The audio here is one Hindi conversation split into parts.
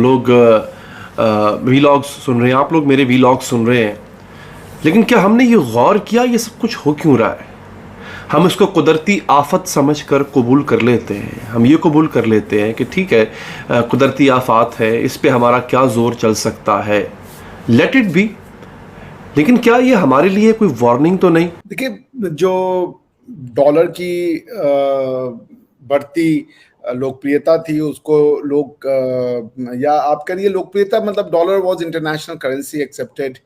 लोग वीलॉग्स सुन रहे हैं, आप लोग मेरे वीलॉग्स सुन रहे हैं, लेकिन क्या हमने ये गौर किया ये सब कुछ हो क्यों रहा है? हम इसको कुदरती आफत समझकर कबूल कर लेते हैं। हम ये कबूल कर लेते हैं कि ठीक है, कुदरती आफत है, इस पे हमारा क्या जोर चल सकता है, लेट इट बी। लेकिन क्या ये हमारे लिए कोई वार्निंग तो नहीं? देखिए, जो डॉलर की बढ़ती लोकप्रियता थी उसको लोग या आप करिए लोकप्रियता, मतलब dollar was international currency accepted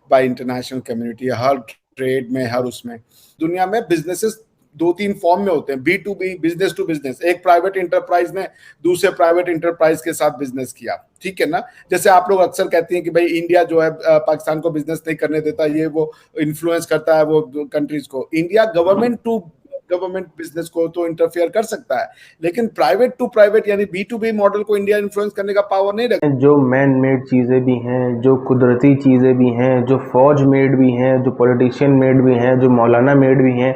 by international community. Her trade में, हर उसमें दुनिया में बिजनेसेस दो तीन फॉर्म में होते हैं, B to B, business to business. एक प्राइवेट इंटरप्राइज ने दूसरे प्राइवेट इंटरप्राइज के साथ बिजनेस किया, ठीक है ना। जैसे आप लोग अक्सर कहते हैं कि भाई इंडिया जो है पाकिस्तान को बिजनेस नहीं करने देता, ये वो इन्फ्लुएंस करता है वो कंट्रीज को। India government to government business को तो इंटरफेयर कर सकता है, लेकिन प्राइवेट टू प्राइवेट यानी बी टू बी मॉडल को इंडिया इन्फ्लुएंस करने का पावर नहीं रखता। जो मैन मेड चीज़ें भी हैं, जो कुदरती चीज़ें भी हैं, जो फौज मेड भी हैं, जो पॉलिटिशियन मेड भी हैं, जो मौलाना मेड भी हैं,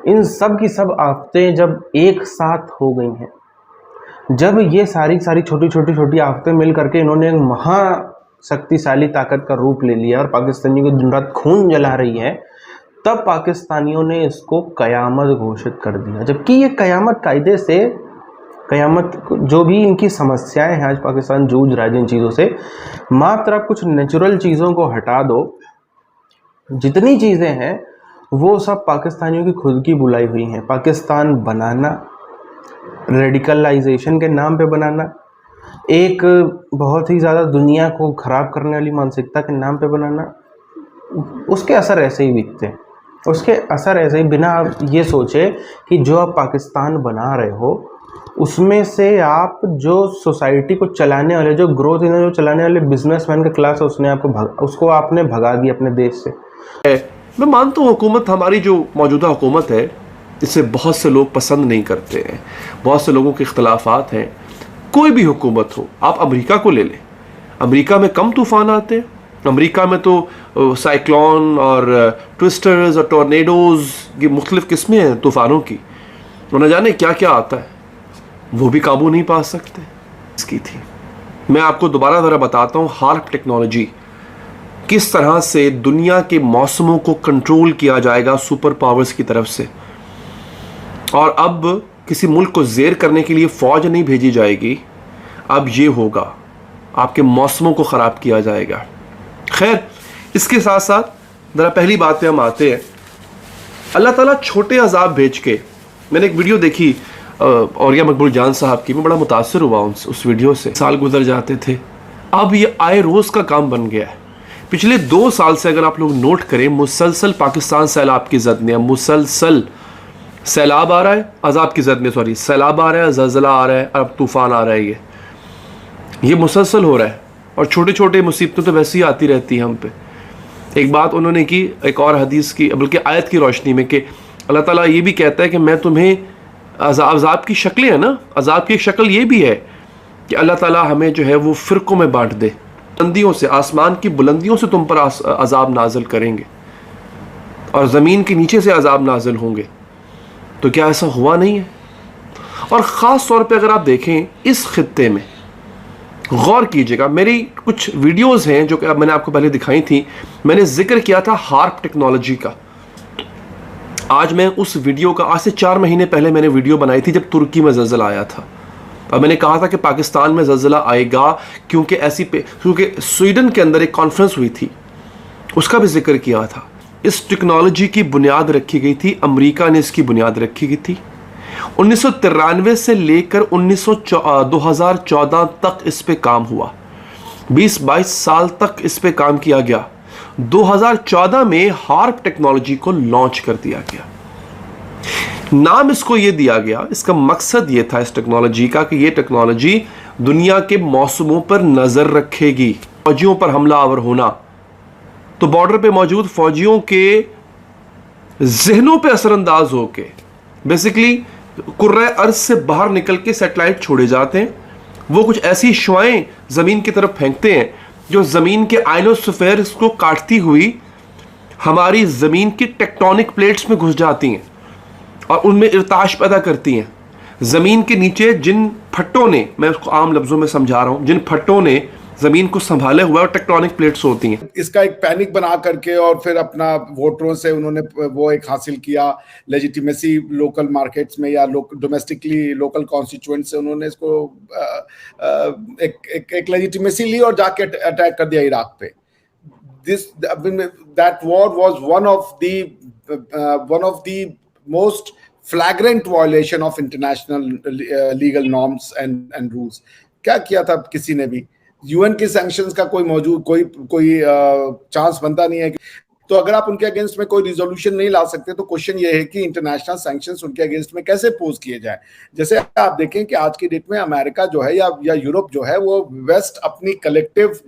इन सब की सब आफतें जब एक साथ हो गई हैं, जब ये सारी छोटी आफतें मिल करके इन्होंने एक महाशक्तिशाली ताकत का रूप ले लिया और पाकिस्तानियों को दिन रात खून जला रही है, तब पाकिस्तानियों ने इसको कयामत घोषित कर दिया। जबकि ये कयामत कायदे से, कयामत जो भी इनकी समस्याएं हैं आज पाकिस्तान जूझ रहा है जिन चीज़ों से, मात्र आप कुछ नेचुरल चीज़ों को हटा दो, जितनी चीज़ें हैं वो सब पाकिस्तानियों की खुद की बुलाई हुई हैं। पाकिस्तान बनाना, रेडिकलाइजेशन के नाम पे बनाना, एक बहुत ही ज़्यादा दुनिया को ख़राब करने वाली मानसिकता के नाम पे बनाना, उसके असर ऐसे ही दिखते हैं। उसके असर ऐसे ही, बिना आप ये सोचे कि जो आप पाकिस्तान बना रहे हो उसमें से आप जो सोसाइटी को चलाने वाले, जो ग्रोथ इन्हें जो चलाने वाले बिजनेसमैन का क्लास है, उसको आपने भगा दिया अपने देश से। मैं मानता हूँ हुकूमत, हमारी जो मौजूदा हुकूमत है, इसे बहुत से लोग पसंद नहीं करते हैं, बहुत से लोगों के इख्तलाफात हैं। कोई भी हुकूमत हो, आप अमेरिका को ले लें, अमेरिका में कम तूफान आते हैं। अमेरिका में तो साइक्लोन और ट्विस्टर्स और टॉर्नेडोज़ की मुख्तलिफ़ किस्में हैं तूफ़ानों की, और न जाने क्या क्या आता है, वो भी काबू नहीं पा सकते। इसकी थी, मैं आपको दोबारा ज़रा बताता हूँ हार्प टेक्नोलॉजी, किस तरह से दुनिया के मौसमों को कंट्रोल किया जाएगा सुपर पावर्स की तरफ से। और अब किसी मुल्क को ज़ेर करने के लिए फ़ौज नहीं भेजी जाएगी, अब ये होगा, आपके मौसमों को ख़राब किया जाएगा। खैर, इसके साथ साथ ज़रा पहली बात पे हम आते हैं। अल्लाह ताला छोटे अजाब भेज के, मैंने एक वीडियो देखी औरिया मकबूल जान साहब की, मैं बड़ा मुतासर हुआ उस वीडियो से। साल गुजर जाते थे, अब ये आए रोज़ का काम बन गया है। पिछले 2 साल से अगर आप लोग नोट करें, मुसलसल पाकिस्तान सैलाब की जद में, मुसलसल सैलाब आ रहा है, अजाब की जद में, सॉरी, सैलाब आ रहा है, ज़लज़ला आ रहा है, अब तूफ़ान आ रहा है। ये मुसलसल हो रहा है, और छोटे छोटे मुसीबतें तो वैसे ही आती रहती हैं हम पे। एक बात उन्होंने की, एक और हदीस की, बल्कि आयत की रोशनी में, कि अल्लाह ताला ये भी कहता है कि मैं तुम्हें अजाब की शक्लें हैं ना, अजाब की एक शक्ल ये भी है कि अल्लाह ताला हमें जो है वो फ़िरक़ों में बांट दे, बुलंदियों से, आसमान की बुलंदियों से तुम पर अजाब नाजिल करेंगे और ज़मीन के नीचे से अजाब नाजिल होंगे। तो क्या ऐसा हुआ नहीं है? और ख़ास तौर पे अगर आप देखें इस खित्ते में, गौर कीजिएगा, मेरी कुछ वीडियोस हैं जो कि मैंने आपको पहले दिखाई थी। मैंने जिक्र किया था हार्प टेक्नोलॉजी का। आज मैं उस वीडियो का, आज से 4 महीने पहले मैंने वीडियो बनाई थी जब तुर्की में ज़लज़ला आया था, और मैंने कहा था कि पाकिस्तान में ज़लज़ला आएगा, क्योंकि स्वीडन के अंदर एक कॉन्फ्रेंस हुई थी, उसका भी जिक्र किया था। इस टेक्नोलॉजी की बुनियाद रखी गई थी, अमेरिका ने इसकी बुनियाद रखी गई थी। 1993 से लेकर 2014 तक इस पे काम हुआ, 20-22 साल तक इस पे काम किया गया। 2014 में हार्प टेक्नोलॉजी को लॉन्च कर दिया गया। नाम इसको ये दिया गया, इसका मकसद ये था इस टेक्नोलॉजी का कि ये टेक्नोलॉजी दुनिया के मौसमों पर नज़र रखेगी। फौजियों पर हमलावर होना, तो बॉर्डर पे मौजूद फौजियों के जहनों पे असरअंदाज होके, बेसिकली कुर्रे अर्ज से बाहर निकल के सैटेलाइट छोड़े जाते हैं। वो कुछ ऐसी शुआएं ज़मीन की तरफ फेंकते हैं जो ज़मीन के आयनोस्फीयर को काटती हुई हमारी ज़मीन की टेक्टोनिक प्लेट्स में घुस जाती हैं और उनमें इर्ताश पैदा करती हैं। ज़मीन के नीचे जिन फट्टों ने, मैं उसको आम लफ्ज़ों में समझा रहा हूँ, जिन फट्टों ने जमीन को संभाले हुआ है और टेक्टोनिक प्लेट्स होती हैं। इसका एक पैनिक बना करके और फिर अपना वोटरों से उन्होंने वो एक हासिल किया लेजिटिमेसी लोकल मार्केट्स में या डोमेस्टिकली लोकल कॉन्स्टिट्यूएंट से उन्होंने इसको एक लेजिटिमेसी ली और जाके अटैक कर दिया इराक पे। That war was one of the most flagrant violation of international legal norms and rules। क्या किया था किसी ने भी, यूएन के सैंक्शंस का कोई चांस बनता नहीं है। तो अगर आप उनके अगेंस्ट में कोई रिजोल्यूशन नहीं ला सकते तो क्वेश्चन ये है कि इंटरनेशनल सैंक्शंस उनके अगेंस्ट में कैसे पोज किए जाए। जैसे आप देखें कि आज की डेट में अमेरिका जो है या यूरोप जो है वो वेस्ट अपनी कलेक्टिव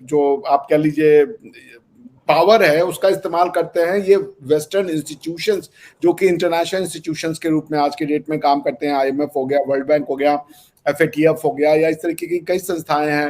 जो आप कह लीजिए पावर है उसका इस्तेमाल करते हैं। ये वेस्टर्न इंस्टीट्यूशंस जो कि इंटरनेशनल इंस्टीट्यूशंस के रूप में आज की डेट में काम करते हैं, IMF हो गया, वर्ल्ड बैंक हो गया, FATF हो गया, या इस तरीके की कई संस्थाएं हैं,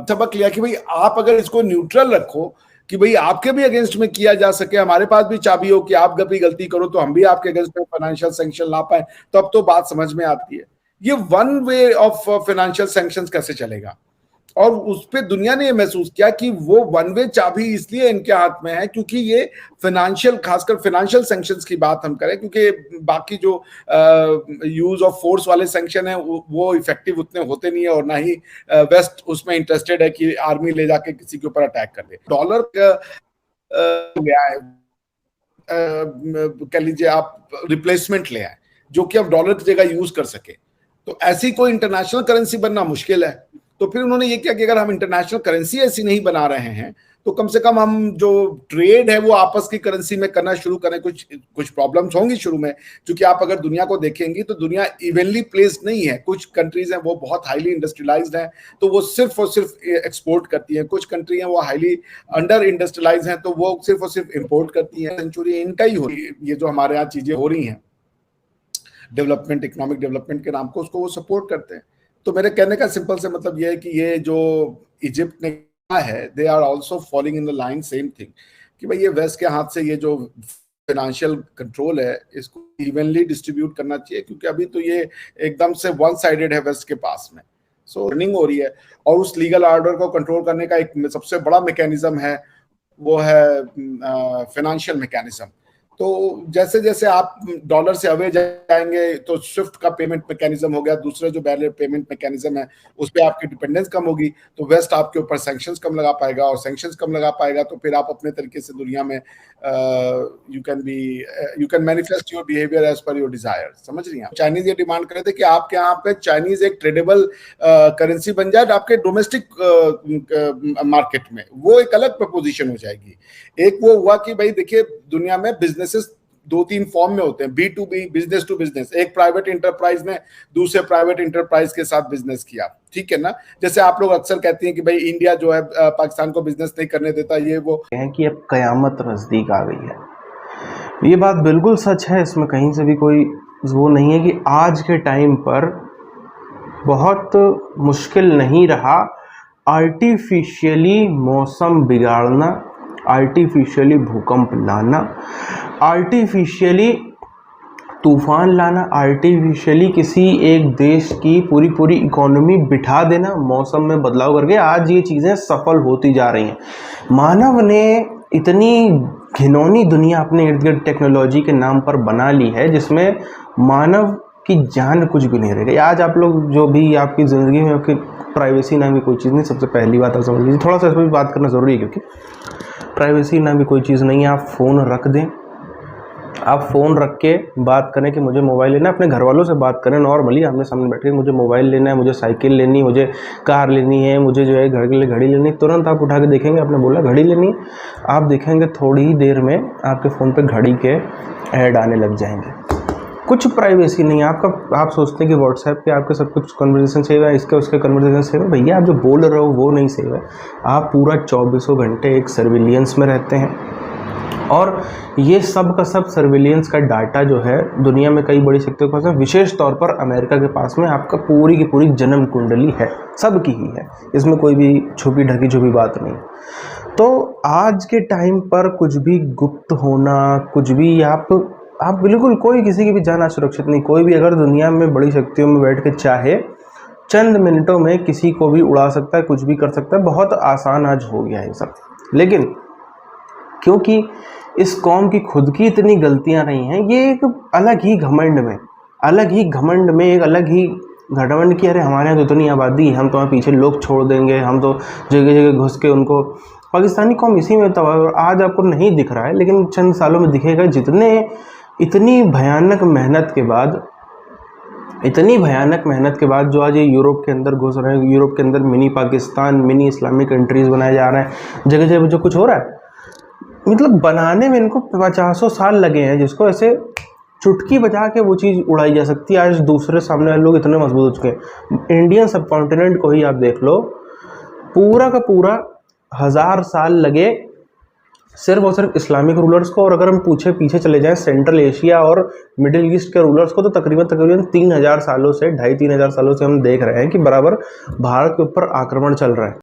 सबक लिया कि भाई आप अगर इसको न्यूट्रल रखो कि भाई आपके भी अगेंस्ट में किया जा सके, हमारे पास भी चाबी हो कि आप कभी गलती करो तो हम भी आपके अगेंस्ट में फाइनेंशियल सैंक्शन ला पाए, तो अब तो बात समझ में आती है। ये one way of financial sanctions कैसे चलेगा? और उस पे दुनिया ने महसूस किया कि वो वन वे चाबी इसलिए इनके हाथ में है क्योंकि ये फाइनेंशियल, खासकर फाइनेंशियल सैंक्शंस की बात हम करें, क्योंकि बाकी जो यूज ऑफ फोर्स वाले सैंक्शन है वो इफेक्टिव उतने होते नहीं है और ना ही वेस्ट उसमें इंटरेस्टेड है कि आर्मी ले जाके किसी के ऊपर अटैक कर दे। डॉलर गया है, कह लीजिए आप रिप्लेसमेंट ले आए जो कि अब डॉलर की जगह यूज कर सके, तो ऐसी कोई इंटरनेशनल करेंसी बनना मुश्किल है। तो फिर उन्होंने ये किया कि अगर हम इंटरनेशनल करेंसी ऐसी नहीं बना रहे हैं तो कम से कम हम जो ट्रेड है वो आपस की करेंसी में करना शुरू करें। कुछ प्रॉब्लम्स होंगी शुरू में, क्योंकि आप अगर दुनिया को देखेंगी तो दुनिया इवनली प्लेस्ड नहीं है। कुछ कंट्रीज हैं वो बहुत हाईली इंडस्ट्रियलाइज्ड हैं तो वो सिर्फ और सिर्फ एक्सपोर्ट करती हैं, कुछ कंट्री हैं वो हाईली अंडर इंडस्ट्रियलाइज हैं तो वो सिर्फ और सिर्फ इम्पोर्ट करती हैं। सेंचुरी इनका ही हो रही है, ये जो हमारे यहाँ चीजें हो रही हैं डेवलपमेंट, इकोनॉमिक डेवलपमेंट के नाम को, उसको वो सपोर्ट करते हैं। तो मेरे कहने का सिंपल से मतलब ये है कि ये जो इजिप्ट ने कहा है, they are also following in the line same thing कि भाई ये वेस्ट के हाथ से ये जो फाइनेंशियल कंट्रोल है इसको इवनली डिस्ट्रीब्यूट करना चाहिए, क्योंकि अभी तो ये एकदम से वन साइडेड है वेस्ट के पास में। सो रनिंग हो रही है और उस लीगल ऑर्डर को कंट्रोल करने का एक सबसे बड़ा मैकेनिज्म है वो है फाइनेंशियल मैकेनिज्म। तो जैसे जैसे आप डॉलर से अवे जाएंगे तो स्विफ्ट का पेमेंट मैकेनिज्म हो गया, दूसरे जो बैरियर पेमेंट मैकेनिज्म है उस पर आपकी डिपेंडेंस कम होगी, तो वेस्ट आपके ऊपर सैंक्शंस कम लगा पाएगा, और सैंक्शंस कम लगा पाएगा तो फिर आप अपने तरीके से दुनिया में you can manifest your behaviour as per your desire. समझ रही हैं? चाइनीज ये डिमांड कर रहे थे कि आपके यहाँ पे चाइनीज एक ट्रेडेबल करेंसी बन जाए आपके डोमेस्टिक मार्केट में, वो एक अलग प्रपोजिशन हो जाएगी। एक वो हुआ कि भाई देखिए दुनिया में बिजनेसेस दो तीन फॉर्म में होते हैं, B2B, बिजनेस टू बिजनेस। एक प्राइवेट इंटरप्राइज ने दूसरे प्राइवेट इंटरप्राइज के साथ बिजनेस किया, ठीक है ना। जैसे आप लोग अक्सर कहते हैं कि भाई इंडिया जो है पाकिस्तान को बिजनेस नहीं करने देता, ये वो है कि अब कयामत नजदीक आ गई है। ये बात बिल्कुल सच है, इसमें कहीं से भी कोई वो नहीं है कि आज के टाइम पर बहुत मुश्किल नहीं रहा आर्टिफिशियली मौसम बिगाड़ना, आर्टिफिशियली भूकंप लाना, आर्टिफिशियली तूफान लाना, आर्टिफिशियली किसी एक देश की पूरी इकोनॉमी बिठा देना मौसम में बदलाव करके। आज ये चीज़ें सफल होती जा रही हैं। मानव ने इतनी घिनौनी दुनिया अपने इर्द गिर्द टेक्नोलॉजी के नाम पर बना ली है जिसमें मानव की जान कुछ भी नहीं रह गई। आज आप लोग जो भी आपकी ज़िंदगी में आपकी प्राइवेसी नाम की कोई चीज़ नहीं। सबसे पहली बात आप समझ लीजिए, थोड़ा सा इस पर भी बात करना ज़रूरी है क्योंकि प्राइवेसी नाम की कोई चीज़ नहीं है। आप फ़ोन रख दें, आप फ़ोन रख के बात करें कि मुझे मोबाइल लेना है, अपने घर वालों से बात करें नॉर्मली आमने सामने बैठ के, मुझे मोबाइल लेना है, मुझे साइकिल लेनी है, मुझे कार लेनी है, मुझे जो है घर के लिए घड़ी लेनी है। तुरंत आप उठा के देखेंगे, आपने बोला घड़ी लेनी है, आप देखेंगे थोड़ी ही देर में आपके फ़ोन पे घड़ी के ऐड आने लग जाएंगे। कुछ प्राइवेसी नहीं है आपका। आप सोचते हैं कि व्हाट्सएप पे आपके सब कुछ कन्वर्सेशन सेव है, इसके उसके कन्वर्सेशन सेव है। भैया आप जो बोल रहे हो वो नहीं सेव है। आप पूरा 24 घंटे एक सर्विलियंस में रहते हैं और ये सब का सब सर्विलियंस का डाटा जो है दुनिया में कई बड़ी शक्तियों के पास है, विशेष तौर पर अमेरिका के पास में आपका पूरी की पूरी जन्म कुंडली है, सबकी ही है, इसमें कोई भी छुपी ढकी छुपी बात नहीं। तो आज के टाइम पर कुछ भी गुप्त होना, कुछ भी आप बिल्कुल कोई किसी की भी जान सुरक्षित नहीं। कोई भी अगर दुनिया में बड़ी शक्तियों में बैठ के चाहे चंद मिनटों में किसी को भी उड़ा सकता है, कुछ भी कर सकता है, बहुत आसान आज हो गया है ये सब। लेकिन क्योंकि इस कौम की खुद की इतनी गलतियां रही हैं, ये एक अलग ही घमंड में एक अलग ही घमंड की अरे हमारे यहाँ तो इतनी आबादी है, हम तो वहाँ पीछे लोग छोड़ देंगे, हम तो जगह जगह घुस के उनको, पाकिस्तानी कौम इसी में तबाह है। और आज आपको नहीं दिख रहा है, लेकिन चंद सालों में दिखेगा, इतनी भयानक मेहनत के बाद जो आज ये यूरोप के अंदर घुस रहे हैं, यूरोप के अंदर mini Pakistan, mini Islamic countries बनाए जा रहे हैं, जगह जगह जो कुछ हो रहा है, मतलब बनाने में इनको 50 साल लगे हैं, जिसको ऐसे चुटकी बजा के वो चीज़ उड़ाई जा सकती है। आज दूसरे सामने वाले लोग इतने मजबूत हो चुके हैं। इंडियन सब कॉन्टिनेंट को ही आप देख लो, पूरा का पूरा 1000 साल लगे सिर्फ और सिर्फ इस्लामिक रूलर्स को। और अगर हम पीछे चले जाएं सेंट्रल एशिया और मिडिल ईस्ट के रूलर्स को, तो तकरीबन 3000 सालों से 2500-3000 सालों से हम देख रहे हैं कि बराबर भारत के ऊपर आक्रमण चल रहा है।